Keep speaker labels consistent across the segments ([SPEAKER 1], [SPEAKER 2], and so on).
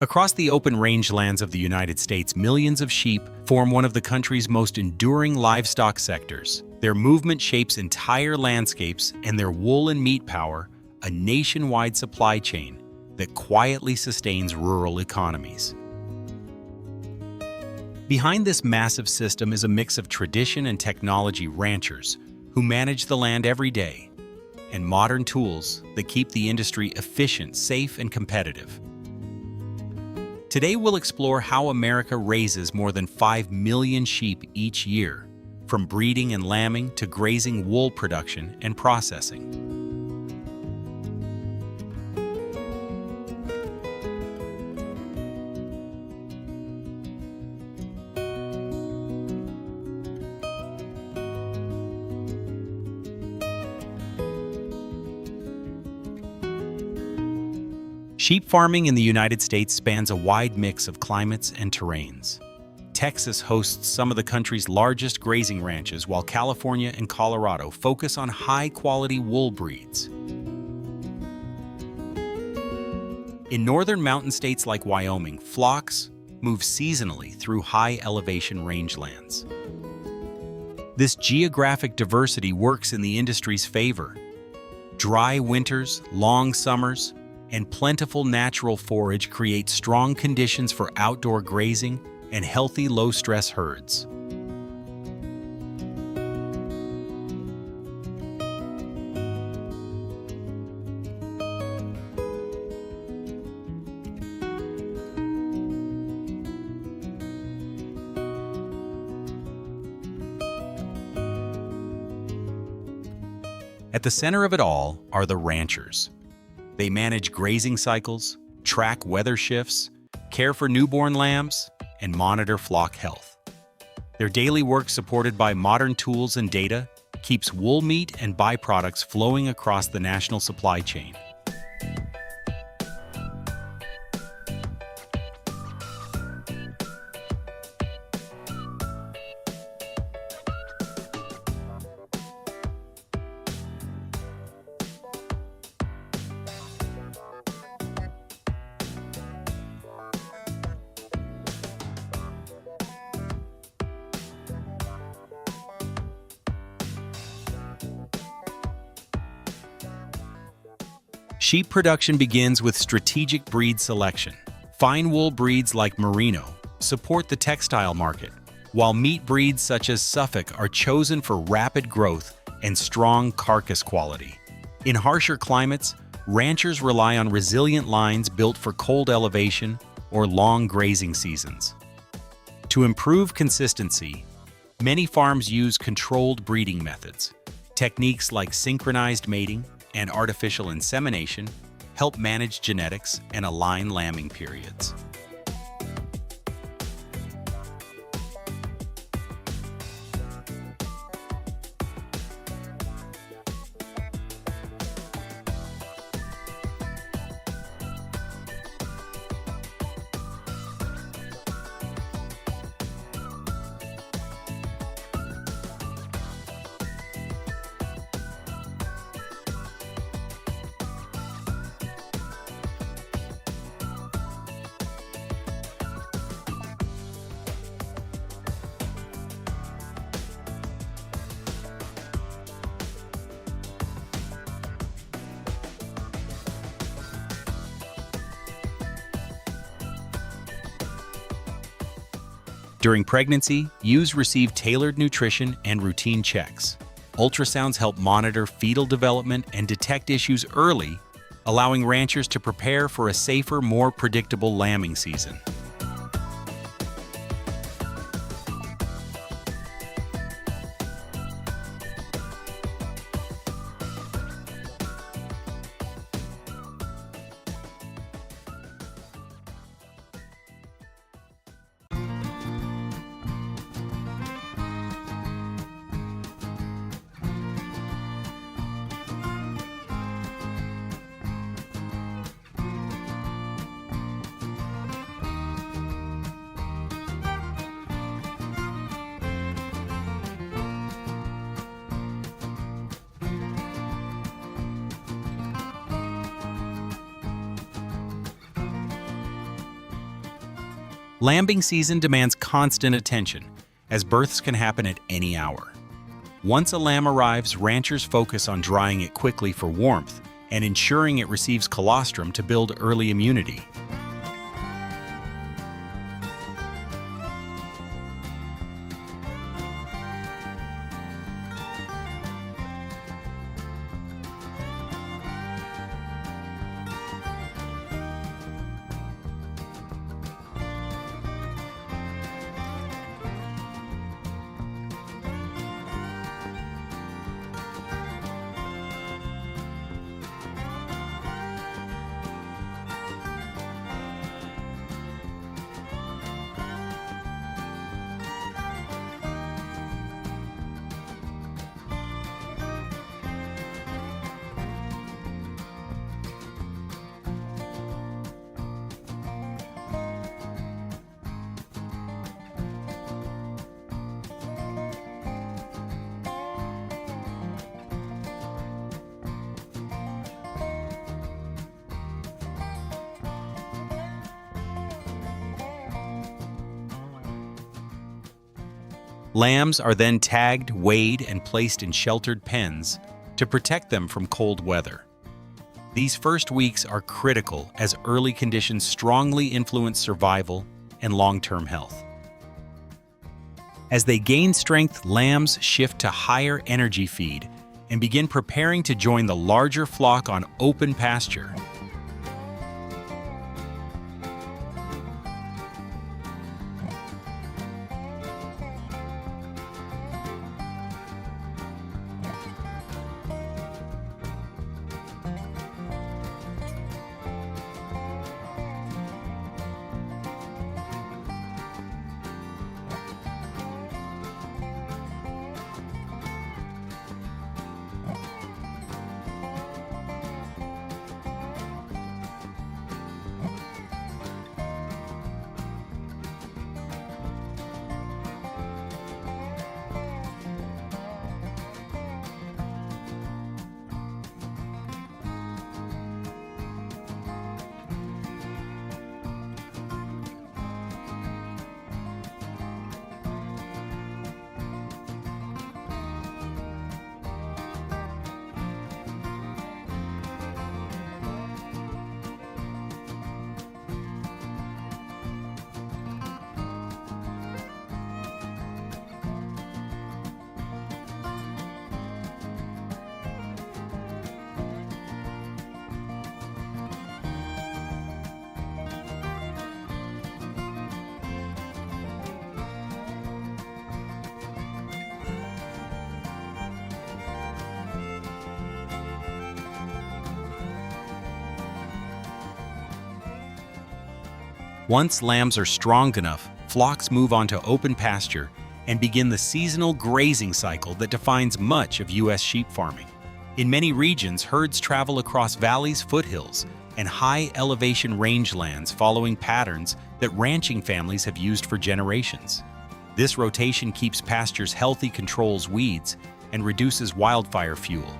[SPEAKER 1] Across the open rangelands of the United States, millions of sheep form one of the country's most enduring livestock sectors. Their movement shapes entire landscapes, and their wool and meat power a nationwide supply chain that quietly sustains rural economies. Behind this massive system is a mix of tradition and technology: ranchers who manage the land every day, and modern tools that keep the industry efficient, safe, and competitive. Today we'll explore how America raises more than 5 million sheep each year, from breeding and lambing to grazing, wool production, and processing. Sheep farming in the United States spans a wide mix of climates and terrains. Texas hosts some of the country's largest grazing ranches, while California and Colorado focus on high-quality wool breeds. In northern mountain states like Wyoming, flocks move seasonally through high-elevation rangelands. This geographic diversity works in the industry's favor. Dry winters, long summers, and plentiful natural forage create strong conditions for outdoor grazing and healthy, low-stress herds. At the center of it all are the ranchers. They manage grazing cycles, track weather shifts, care for newborn lambs, and monitor flock health. Their daily work, supported by modern tools and data, keeps wool meat and byproducts flowing across the national supply chain. Sheep production begins with strategic breed selection. Fine wool breeds like Merino support the textile market, while meat breeds such as Suffolk are chosen for rapid growth and strong carcass quality. In harsher climates, ranchers rely on resilient lines built for cold elevation or long grazing seasons. To improve consistency, many farms use controlled breeding methods. Techniques like synchronized mating and artificial insemination help manage genetics and align lambing periods. During pregnancy, ewes receive tailored nutrition and routine checks. Ultrasounds help monitor fetal development and detect issues early, allowing ranchers to prepare for a safer, more predictable lambing season. Lambing season demands constant attention, as births can happen at any hour. Once a lamb arrives, ranchers focus on drying it quickly for warmth and ensuring it receives colostrum to build early immunity. Lambs are then tagged, weighed, and placed in sheltered pens to protect them from cold weather. These first weeks are critical as early conditions strongly influence survival and long-term health. As they gain strength, lambs shift to higher energy feed and begin preparing to join the larger flock on open pasture. Once lambs are strong enough, flocks move onto open pasture and begin the seasonal grazing cycle that defines much of U.S. sheep farming. In many regions, herds travel across valleys, foothills, and high-elevation rangelands following patterns that ranching families have used for generations. This rotation keeps pastures healthy, controls weeds, and reduces wildfire fuel.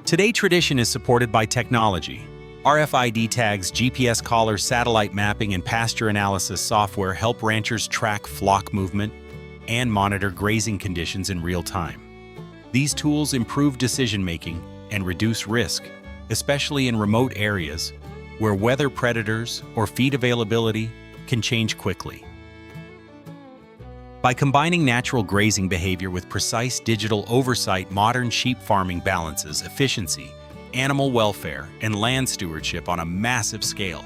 [SPEAKER 1] Today, tradition is supported by technology. RFID tags, GPS collars, satellite mapping, and pasture analysis software help ranchers track flock movement and monitor grazing conditions in real time. These tools improve decision-making and reduce risk, especially in remote areas where weather predators or feed availability can change quickly. By combining natural grazing behavior with precise digital oversight, modern sheep farming balances efficiency, animal welfare, and land stewardship on a massive scale.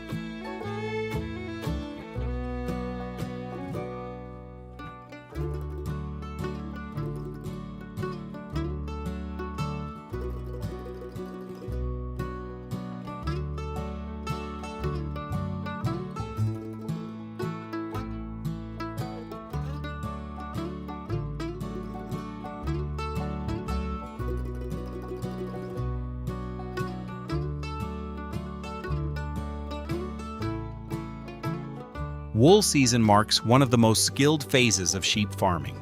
[SPEAKER 1] Wool season marks one of the most skilled phases of sheep farming.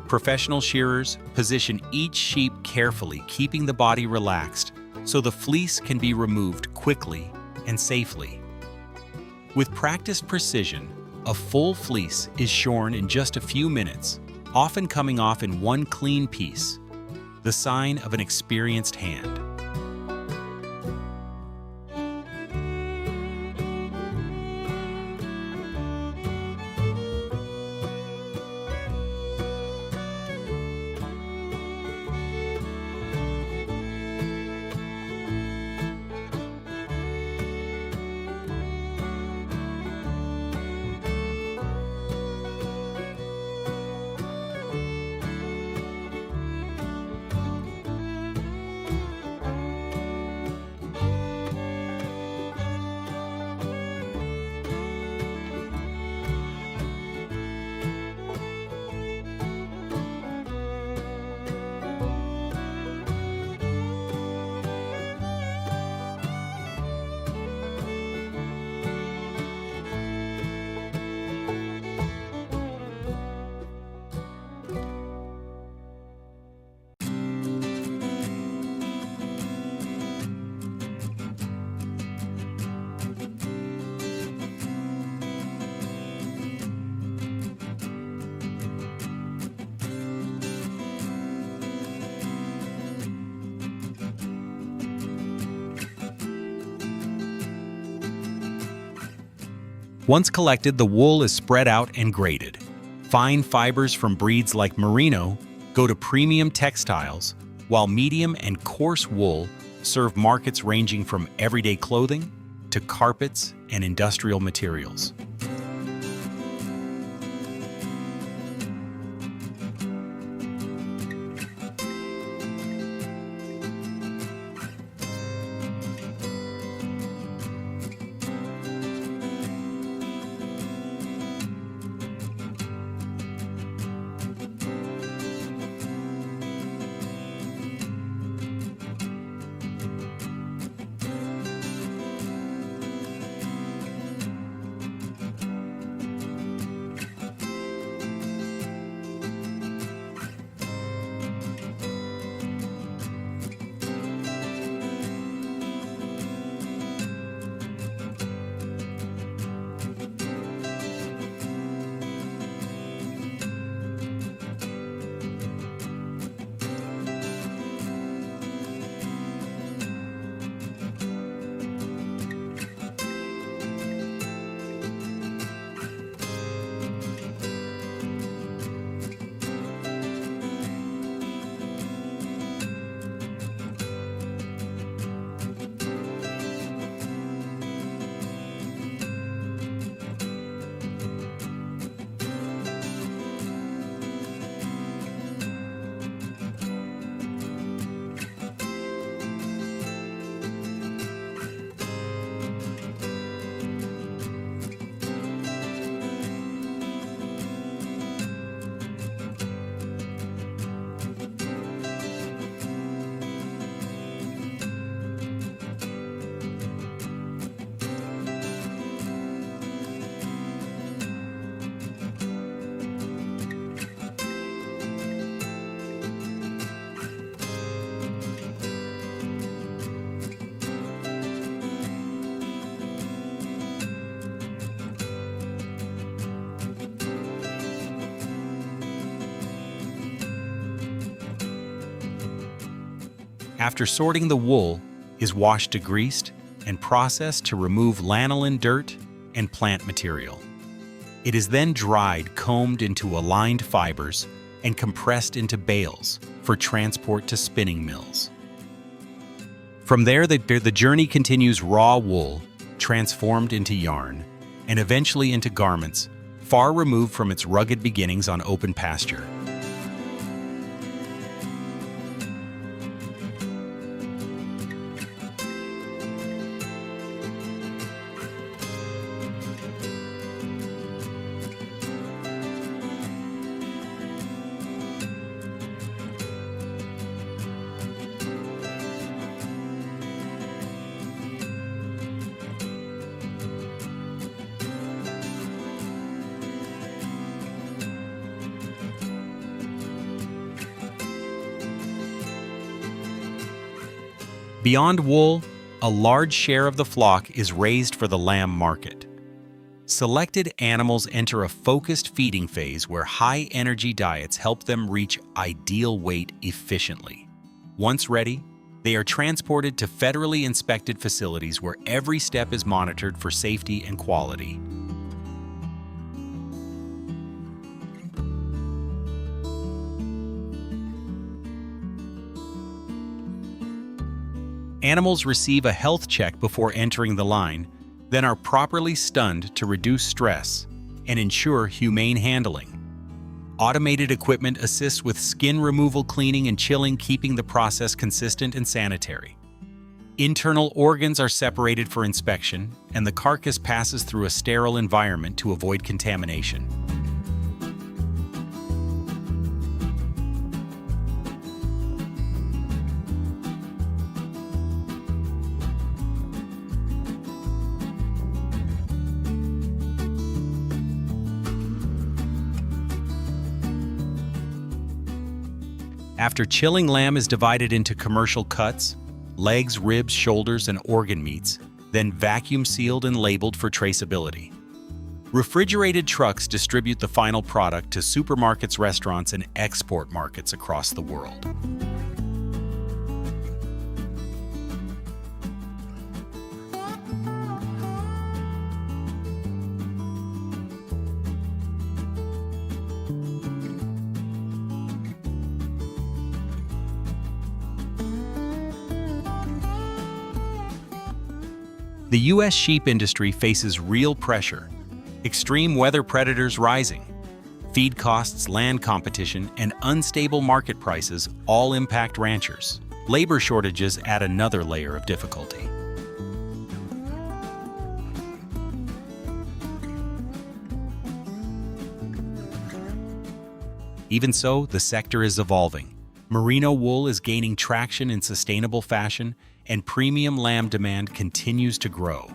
[SPEAKER 1] Professional shearers position each sheep carefully, keeping the body relaxed so the fleece can be removed quickly and safely. With practiced precision, a full fleece is shorn in just a few minutes, often coming off in one clean piece, the sign of an experienced hand. Once collected, the wool is spread out and graded. Fine fibers from breeds like Merino go to premium textiles, while medium and coarse wool serve markets ranging from everyday clothing to carpets and industrial materials. After sorting, the wool is washed, degreased, and processed to remove lanolin, dirt, and plant material. It is then dried, combed into aligned fibers, and compressed into bales for transport to spinning mills. From there, the journey continues: raw wool, transformed into yarn, and eventually into garments, far removed from its rugged beginnings on open pasture. Beyond wool, a large share of the flock is raised for the lamb market. Selected animals enter a focused feeding phase where high-energy diets help them reach ideal weight efficiently. Once ready, they are transported to federally inspected facilities where every step is monitored for safety and quality. Animals receive a health check before entering the line, then are properly stunned to reduce stress and ensure humane handling. Automated equipment assists with skin removal, cleaning, and chilling, keeping the process consistent and sanitary. Internal organs are separated for inspection, and the carcass passes through a sterile environment to avoid contamination. After chilling, lamb is divided into commercial cuts, legs, ribs, shoulders, and organ meats, then vacuum sealed and labeled for traceability. Refrigerated trucks distribute the final product to supermarkets, restaurants, and export markets across the world. The U.S. sheep industry faces real pressure. Extreme weather predators rising, feed costs, land competition, and unstable market prices all impact ranchers. Labor shortages add another layer of difficulty. Even so, the sector is evolving. Merino wool is gaining traction in sustainable fashion, and premium lamb demand continues to grow.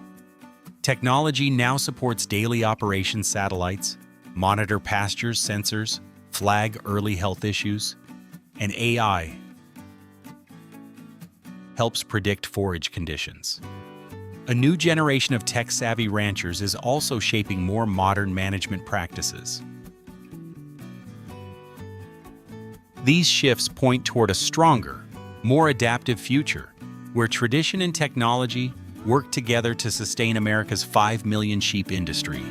[SPEAKER 1] Technology now supports daily operation satellites, monitor pastures, sensors, flag early health issues, and AI helps predict forage conditions. A new generation of tech-savvy ranchers is also shaping more modern management practices. These shifts point toward a stronger, more adaptive future, where tradition and technology work together to sustain America's 5 million sheep industry.